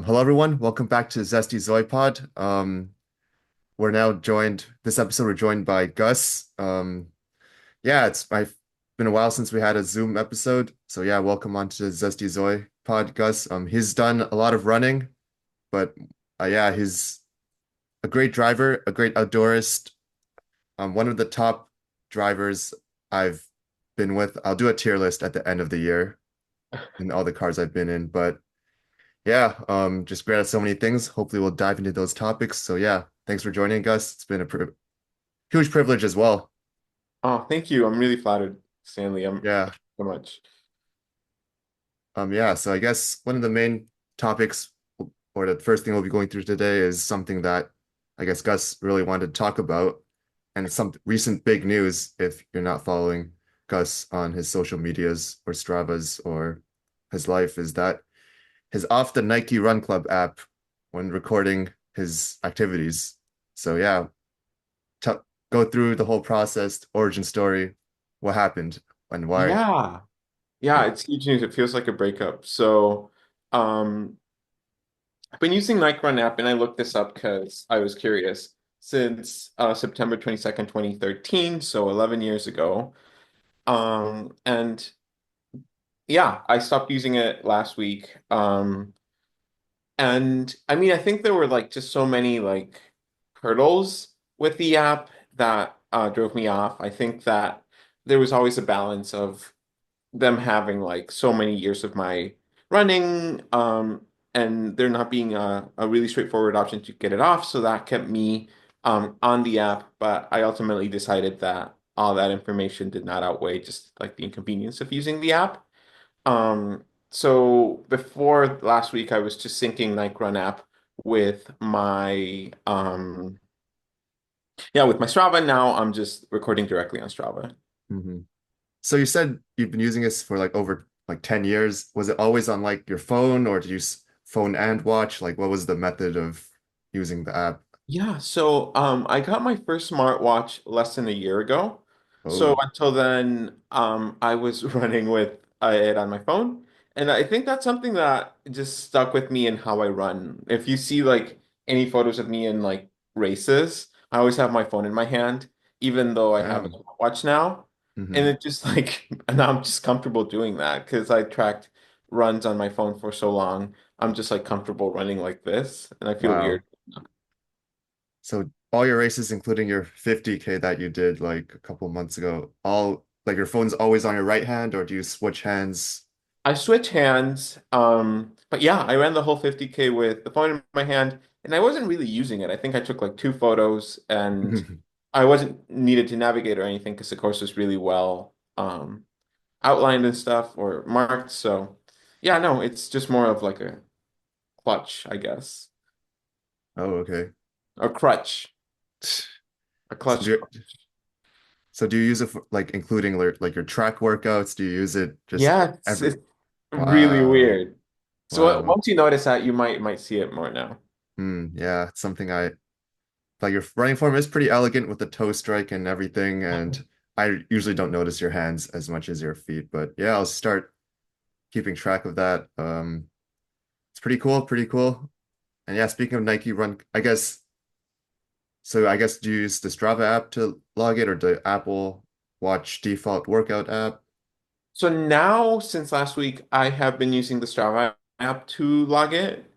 Hello, everyone. Welcome back to Zesty Zoy Pod. We're now joined, this episode, we're joined by Gus. Yeah, I've been a while since we had a Zoom episode. So, yeah, welcome on to Zesty Zoy Pod, Gus. He's done a lot of running, but yeah, he's a great driver, a great outdoorist. One of the top drivers I've been with. I'll do a tier list at the end of the year in all the cars I've been in, but yeah, just great at so many things. Hopefully, we'll dive into those topics. So, yeah, thanks for joining us. It's been a huge privilege as well. Oh, thank you. I'm really flattered, Stanley. I'm Yeah, so much. yeah. So, I guess one of the main topics, or the first thing we'll be going through today, is something that I guess Gus really wanted to talk about, and some recent big news. If you're not following Gus on his social medias or Stravas or his life, is that his off the Nike Run Club app when recording his activities. So yeah, t go through the whole process, origin story, what happened and why. Yeah. Yeah, it's huge news. It feels like a breakup. Um, I've been using Nike Run app and I looked this up because I was curious. Since September 22nd, 2013, so 11 years ago. And yeah, I stopped using it last week. And I mean, I think there were like just so many like hurdles with the app that drove me off. I think that there was always a balance of them having like so many years of my running, and there not being a really straightforward option to get it off. So that kept me on the app. But I ultimately decided that all that information did not outweigh just like the inconvenience of using the app. So before last week, I was just syncing Nike Run app with my with my Strava. Now I'm just recording directly on Strava. Mhm. So you said you've been using this for like over like 10 years. Was it always on like your phone or did you use phone and watch? Like what was the method of using the app? Yeah, so I got my first smartwatch less than a year ago. So Oh, until then, I was running with it on my phone. And I think that's something that just stuck with me in how I run. If you see like any photos of me in like races, I always have my phone in my hand, even though I have a wow. smartwatch now. And Hmm. it just like and I'm just comfortable doing that because I tracked runs on my phone for so long. I'm just like comfortable running like this, and I feel Wow. weird. So all your races, including your 50K that you did like a couple months ago, all like your phone's always on your right hand, or do you switch hands? I switch hands, but yeah, I ran the whole 50K with the phone in my hand, and I wasn't really using it. I think I took like two photos, and I wasn't needed to navigate or anything because the course was really well outlined and stuff or marked. So yeah, no, it's just more of like a clutch, I guess, Oh, okay. a crutch, a So clutch. do so do you use it for, like including like your track workouts? Do you use it just Yeah, every? it's really Wow. weird. So Wow. once you notice that, you might see it more now. Yeah, it's something I like your running form is pretty elegant with the toe strike and everything, and I usually don't notice your hands as much as your feet, but yeah, I'll start keeping track of that. It's pretty cool, pretty cool. And yeah, speaking of Nike Run, I guess do you use the Strava app to log it or the Apple Watch default workout app? So now, since last week, I have been using the Strava app to log it.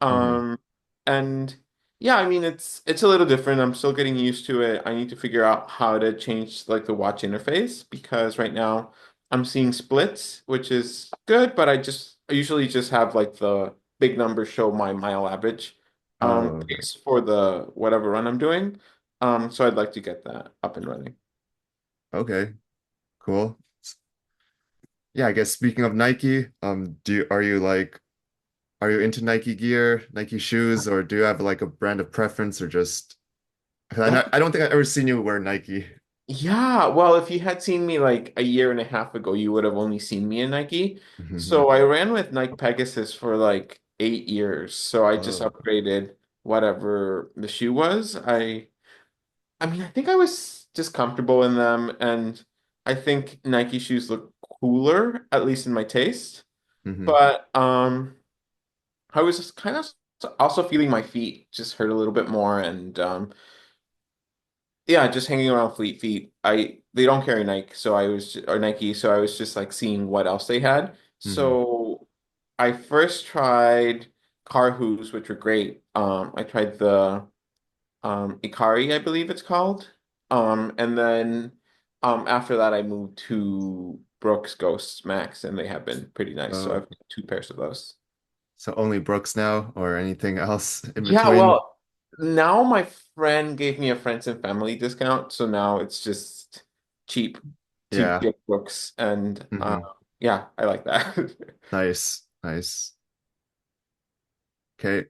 Hmm. Um, and yeah, I mean it's a little different. I'm still getting used to it. I need to figure out how to change like the watch interface because right now I'm seeing splits, which is good, but I usually just have like the big numbers show my mile average Oh, okay. pace for the whatever run I'm doing. So I'd like to get that up and running. Okay, cool. Yeah, I guess speaking of Nike, are you into Nike gear, Nike shoes, or do you have like a brand of preference or just 'cause That I don't think I've ever seen you wear Nike. Yeah, well, if you had seen me like a year and a half ago, you would have only seen me in Nike. Hmm. So I ran with Nike Pegasus for like 8 years. So I just Oh, upgraded whatever the shoe was. I mean, I think I was just comfortable in them, and I think Nike shoes look cooler, at least in my taste. hmm. But I was just kind of also feeling my feet just hurt a little bit more, and yeah, just hanging around Fleet Feet. They don't carry Nike, so I was or Nike, so I was just like seeing what else they had. Hmm. So I first tried Carhu's, which were great. I tried the Ikari, I believe it's called. And then after that I moved to Brooks Ghosts Max, and they have been pretty nice. So Oh, I've got two pairs of those. so only Brooks now, or anything else in Yeah, between? well, now my friend gave me a friends and family discount, so now it's just cheap to Yeah. get books, and Hmm. yeah, I like that. Nice, nice. Okay.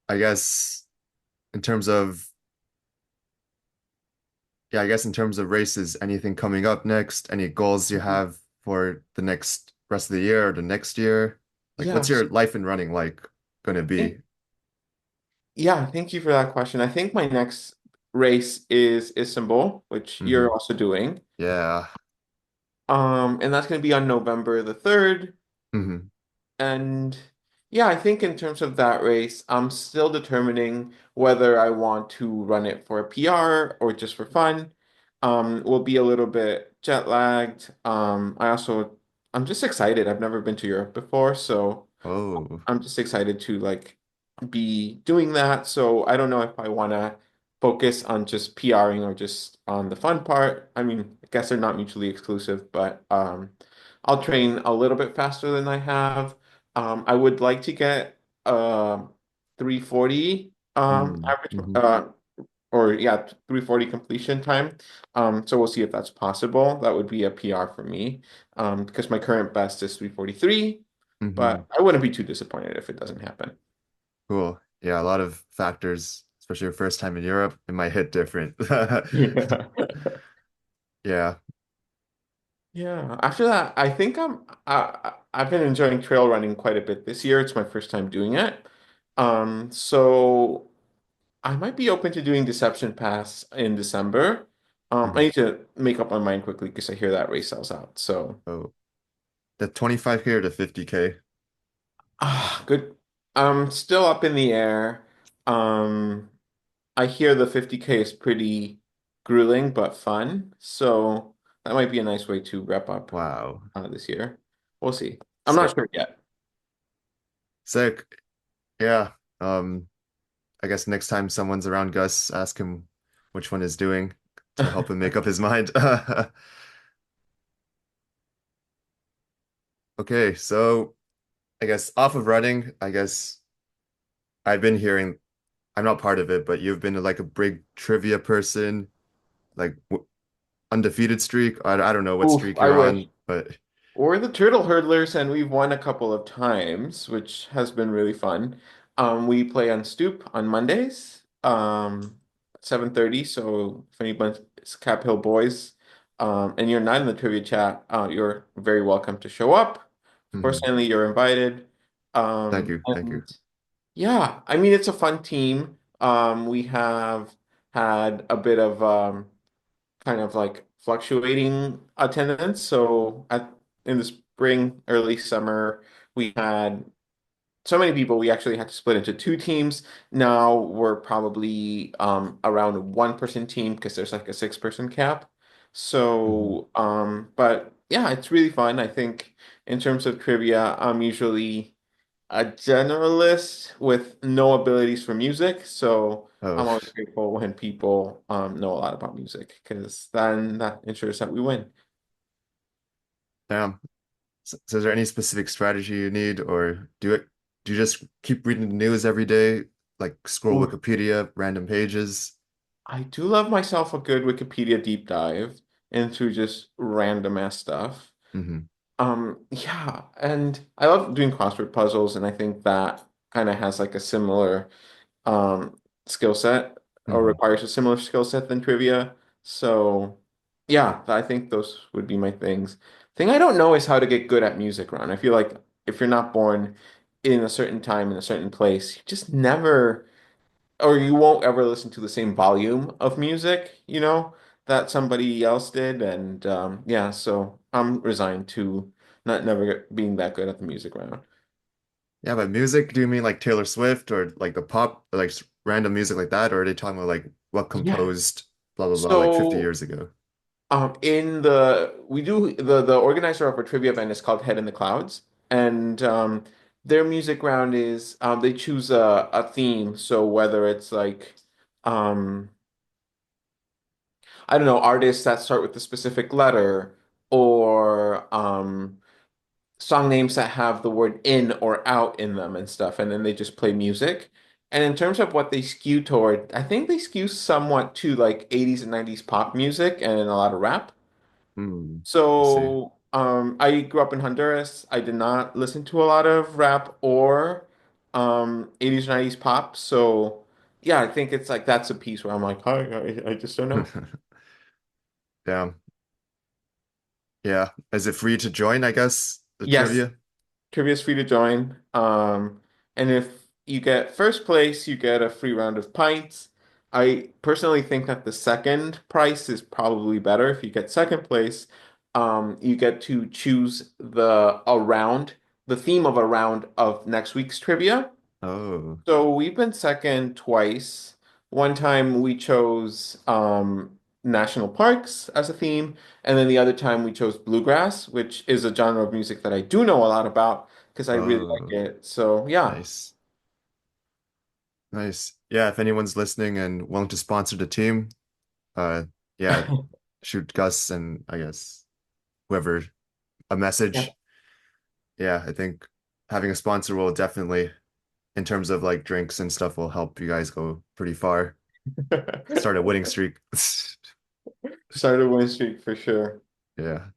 I guess in terms of, yeah, I guess in terms of races, anything coming up next? Any goals you have for the next rest of the year or the next year? Like, Yeah, what's your life in running like gonna be? yeah, thank you for that question. I think my next race is Istanbul, which you're Hmm. also doing. Yeah. And that's going to be on November the 3rd. Hmm. And yeah, I think in terms of that race, I'm still determining whether I want to run it for a PR or just for fun. We'll be a little bit jet lagged. I'm just excited. I've never been to Europe before, so Oh. I'm just excited to like be doing that. So I don't know if I want to focus on just PRing or just on the fun part. I mean, I guess they're not mutually exclusive, but I'll train a little bit faster than I have. I would like to get 340 average Mm-hmm. or yeah, 340 completion time. So we'll see if that's possible. That would be a PR for me. Because my current best is 343, Hmm. but I wouldn't be too disappointed if it doesn't happen. Cool. Yeah, a lot of factors, especially your first time in Europe, it might hit different. Yeah. Yeah. Yeah. After that, I think I've been enjoying trail running quite a bit this year. It's my first time doing it. So I might be open to doing Deception Pass in December. I Mhm. need to make up my mind quickly because I hear that race sells out. So Oh, the 25K or the 50K? good. Still up in the air. Um, I hear the 50K is pretty grueling but fun. So that might be a nice way to wrap up Wow. this year. We'll see. I'm not Sick. sure yet. Sick. Yeah. Um, I guess next time someone's around Gus, ask him which one is doing to help him make up his mind. Okay, so I guess off of running, I guess I've been hearing, I'm not part of it, but you've been like a big trivia person, like w undefeated streak. I don't know what Oof, streak I you're wish. on, but We're the turtle hurdlers, and we've won a couple of times, which has been really fun. We play on Stoop on Mondays, 7:30. So if anybody's Cap Hill boys, and you're not in the trivia chat, you're very welcome to show up. Of course, mhm. Stanley, you're invited. Thank you. Thank you. And yeah, I mean it's a fun team. We have had a bit of kind of like fluctuating attendance. So in the spring, early summer, we had so many people, we actually had to split into two teams. Now we're probably around a one-person team because there's like a six-person cap. Mhm. So, but yeah, it's really fun. I think in terms of trivia, I'm usually a generalist with no abilities for music. So Oh, I'm always grateful when people know a lot about music because then that ensures that we win. damn. So is there any specific strategy you need, or do you just keep reading the news every day, like scroll Ooh, Wikipedia, random pages? I do love myself a good Wikipedia deep dive into just random ass stuff. Hmm. Yeah, and I love doing crossword puzzles, and I think that kind of has like a similar skill set or Hmm. requires a similar skill set than trivia. So yeah, I think those would be my things. Thing I don't know is how to get good at music, Ron. I feel like if you're not born in a certain time in a certain place, you just never or you won't ever listen to the same volume of music, that somebody else did. And yeah, so I'm resigned to not never being that good at the music round. Yeah, but music, do you mean like Taylor Swift or like the pop, or like random music like that? Or are they talking about like what Yeah. composed blah blah blah like 50 So years ago? in the we do the organizer of our trivia event is called Head in the Clouds, and their music round is they choose a theme. So whether it's like um I don't know, artists that start with a specific letter, or song names that have the word in or out in them and stuff, and then they just play music. And in terms of what they skew toward, I think they skew somewhat to like 80s and 90s pop music and a lot of rap. Hmm. I see. So, I grew up in Honduras. I did not listen to a lot of rap or 80s, 90s pop. So, yeah, I think it's like that's a piece where I'm like, I just don't know. Yeah. Yeah. Is it free to join, I guess, the Yes, trivia? trivia is free to join. And if you get first place, you get a free round of pints. I personally think that the second price is probably better. If you get second place, you get to choose the theme of a round of next week's trivia. Oh. So we've been second twice. One time we chose national parks as a theme, and then the other time we chose bluegrass, which is a genre of music that I do know a lot about because I really like Oh. it. So yeah. Nice. Nice. Yeah, if anyone's listening and willing to sponsor the team, uh yeah, shoot Gus and I guess whoever a Yeah. message. Yeah, I think having a sponsor will definitely, in terms of like drinks and stuff, will help you guys go pretty far. Start a winning streak. Started a win streak for sure. Yeah.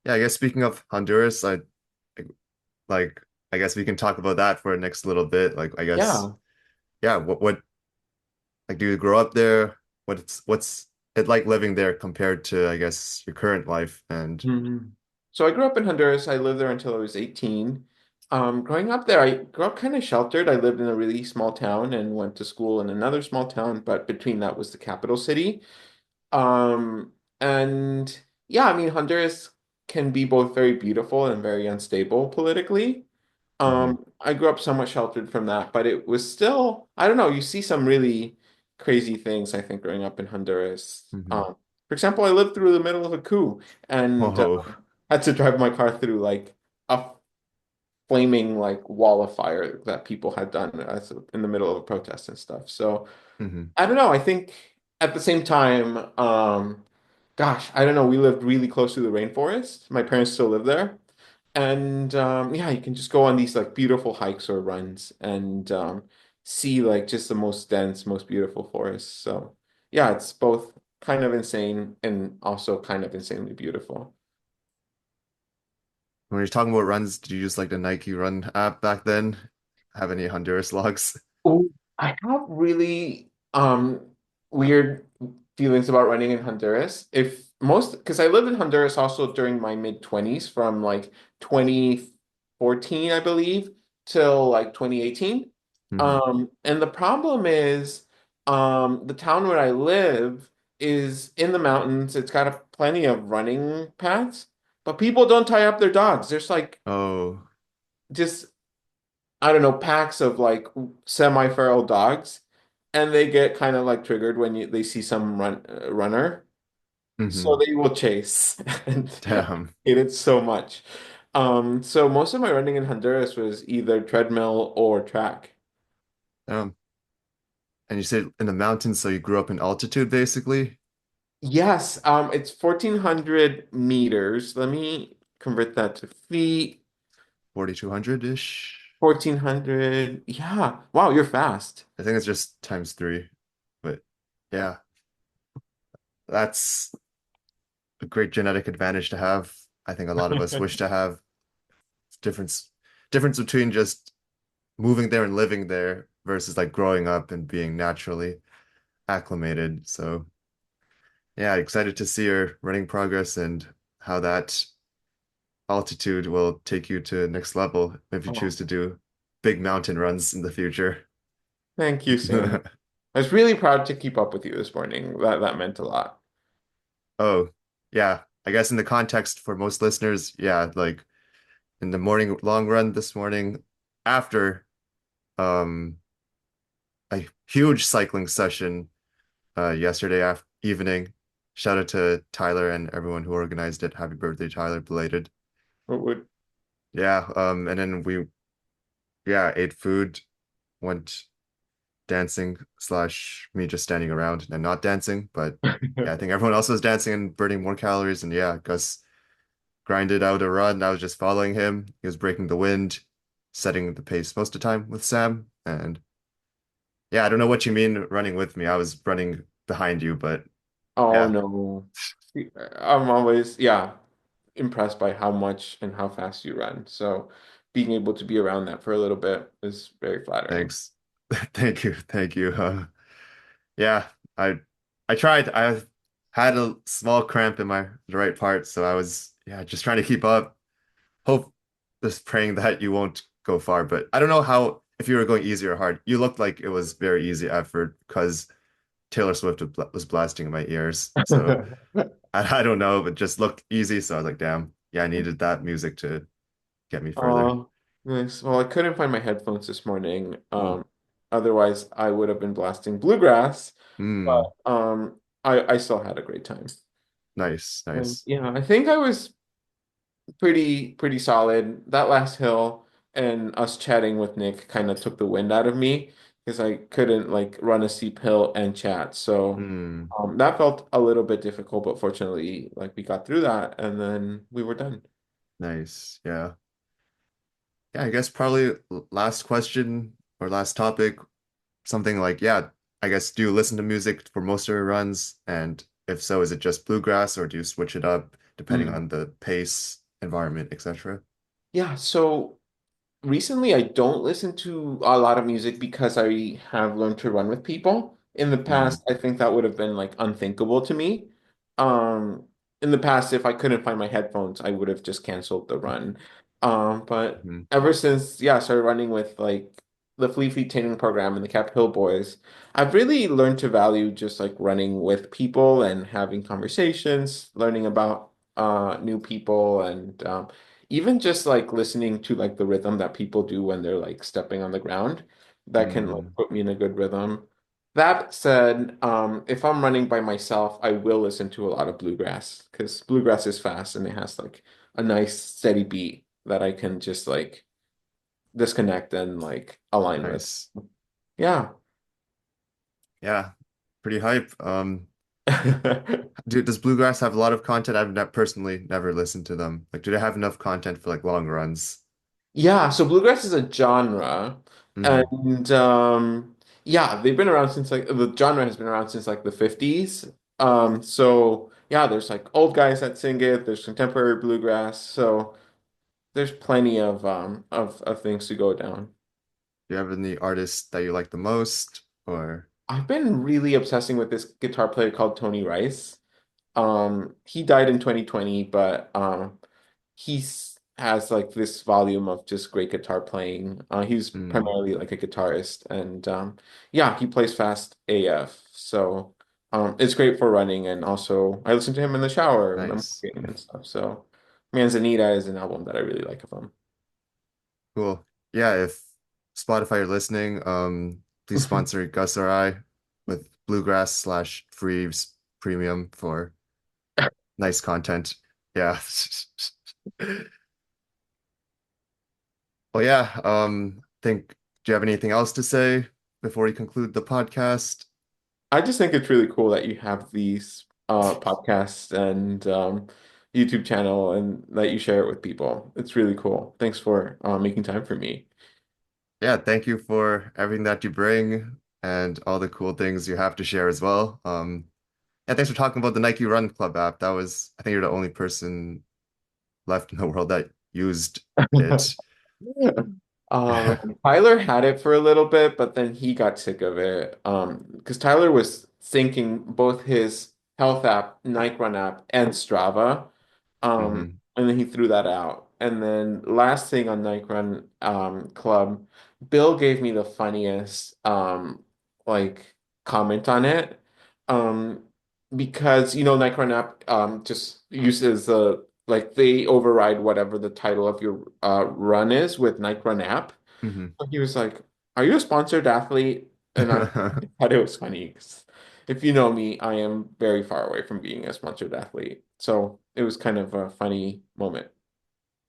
Yeah, I guess speaking of Honduras, like I guess we can talk about that for the next little bit. Like I guess Yeah. yeah, what like do you grow up there? What's it like living there compared to I guess your current life and Mhm. So I grew up in Honduras. I lived there until I was 18. Growing up there, I grew up kind of sheltered. I lived in a really small town and went to school in another small town, but between that was the capital city. And yeah, I mean, Honduras can be both very beautiful and very unstable politically. hmm I grew up somewhat sheltered from that, but it was still, I don't know, you see some really crazy things, I think, growing up in Honduras. hmm For example, I lived through the middle of a coup and Whoa. had to drive my car through like a flaming like wall of fire that people had done in the middle of a protest and stuff. So hmm I don't know. I think at the same time, gosh, I don't know. We lived really close to the rainforest. My parents still live there. And yeah, you can just go on these like beautiful hikes or runs and see like just the most dense, most beautiful forests. So yeah, it's both kind of insane and also kind of insanely beautiful. When you're talking about runs, did you use like the Nike Run app back then? Have any Honduras logs? Oh, I have really weird feelings about running in Honduras. If most because I lived in Honduras also during my mid 20s from like 2014, I believe, till like 2018. hmm And the problem is the town where I live is in the mountains. It's got plenty of running paths, but people don't tie up their dogs. There's like Oh. just I don't know, packs of like semi-feral dogs, and they get kind of like triggered when they see some runner, so hmm they will chase, and I Damn. hate it so much. So most of my running in Honduras was either treadmill or track. Damn. And you said in the mountains, so you grew up in altitude basically? Yes, it's 1,400 meters. Let me convert that to feet. 4,200-ish. 1,400. Yeah. Wow, you're fast. I think it's just times three. But yeah, that's a great genetic advantage to have. I think a lot of us wish to have. Difference difference between just moving there and living there versus like growing up and being naturally acclimated. So yeah, excited to see your running progress and how that altitude will take you to next level if you choose Oh, to do big mountain runs in the future. thank you, Sam. I was really proud to keep up with you this morning. That meant a lot. Oh, yeah. I guess in the context for most listeners, yeah, like in the morning long run this morning, after um a huge cycling session yesterday af evening. Shout out to Tyler and everyone who organized it. Happy birthday, Tyler, belated. What would Yeah, and then we ate food, went dancing slash me just standing around and not dancing, but yeah, I think everyone else was dancing and burning more calories. And yeah, Gus grinded out a run. I was just following him. He was breaking the wind, setting the pace most of the time with Sam. And yeah, I don't know what you mean running with me. I was running behind you, but Oh yeah, no. I'm always, yeah, impressed by how much and how fast you run. So being able to be around that for a little bit is very flattering. thanks. Thank you. Thank you. Yeah, I I tried. I had a small cramp in my the right part, so I was just trying to keep up. Hope just praying that you won't go far, but I don't know how if you were going easy or hard. You looked like it was very easy effort because Taylor Swift was blasting in my ears. So I don't know, but just looked easy. So I was like, damn, yeah, I needed that music to get me further. Oh, nice. Well, I couldn't find my headphones this morning. Oh, Otherwise I would have been blasting bluegrass, mm, but I still had a great time. nice, And nice. yeah, I think I was pretty solid. That last hill and us chatting with Nick kind of took the wind out of me because I couldn't like run a steep hill and chat. So Mm, that felt a little bit difficult, but fortunately, like we got through that and then we were done. nice. Yeah. Yeah, I guess probably last question or last topic, something like, yeah, I guess do you listen to music for most of your runs? And if so, is it just bluegrass or do you switch it up depending Mm. on the pace, environment, etc.? Yeah, so recently, I don't listen to a lot of music because I have learned to run with people. In the Mm, past, I think that would have been like unthinkable to me. Um, in the past, if I couldn't find my headphones, I would have just canceled the run. But mm, ever since, yeah, I started running with like the Flea Fleet Training Program and the Cap Hill Boys, I've really learned to value just like running with people and having conversations, learning about new people and even just like listening to like the rhythm that people do when they're like stepping on the ground, that can like mm, put me in a good rhythm. That said, if I'm running by myself, I will listen to a lot of bluegrass because bluegrass is fast and it has like a nice steady beat that I can just like disconnect and like align with. nice. Yeah. Yeah, pretty hype. Does bluegrass have a lot of content? I've not personally never listened to them. Like, do they have enough content for like long runs? Yeah, so bluegrass is a genre, Mm, and yeah, they've been around since like the genre has been around since like the 50s. So yeah, there's like old guys that sing it, there's contemporary bluegrass, so there's plenty of things to go down. do you have any artists that you like the most? Or I've been really obsessing with this guitar player called Tony Rice. He died in 2020, but has like this volume of just great guitar playing. He's mm, primarily like a guitarist, and yeah, he plays fast AF. So it's great for running, and also I listen to him in the shower when I'm nice. cooking and stuff. So Manzanita is an album that I really like of him. Cool. Yeah, if Spotify are listening, please sponsor Gus or I with Bluegrass slash free premium for nice content. Yeah. Well, yeah, think do you have anything else to say before we conclude the podcast? I just think it's really cool that you have these podcasts and YouTube channel and that you share it with people. It's really cool. Thanks for making time for me. Yeah, thank you for everything that you bring and all the cool things you have to share as well. Yeah, thanks for talking about the Nike Run Club app. That was, I think you're the only person left in the world that used it. Tyler had it for a little bit, but then he got sick of it. Because Tyler was syncing both his health app, Nike Run app, and Strava. Hmm. And then he threw that out. And then last thing on Nike Run Club, Bill gave me the funniest like comment on it. Um, because Nike Run app just uses the like they override whatever the title of your run is with Nike Run app. Hmm. He was like, "Are you a sponsored athlete?" And I thought it was funny 'cause if you know me, I am very far away from being a sponsored athlete. So it was kind of a funny moment.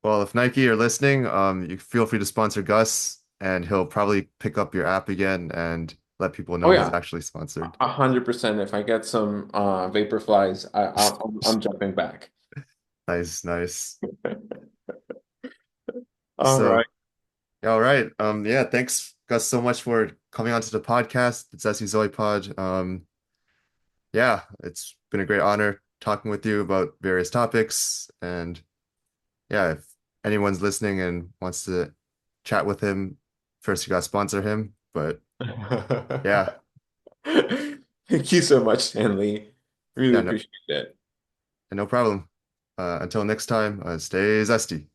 Well, if Nike are listening, you feel free to sponsor Gus, and he'll probably pick up your app again and let people Oh know he's yeah, actually sponsored. 100%. If I get some vapor flies, I'm jumping back. Nice, nice. All right. So, yeah, all right. Yeah, thanks, Gus, so much for coming onto the podcast. It's Zesty Zoy Pod. Yeah, it's been a great honor talking with you about various topics. And yeah, if anyone's listening and wants to chat with him, first you got to sponsor him. But yeah, Thank you so much, Stanley. Really yeah, no, appreciate it. no problem. Until next time, stay zesty.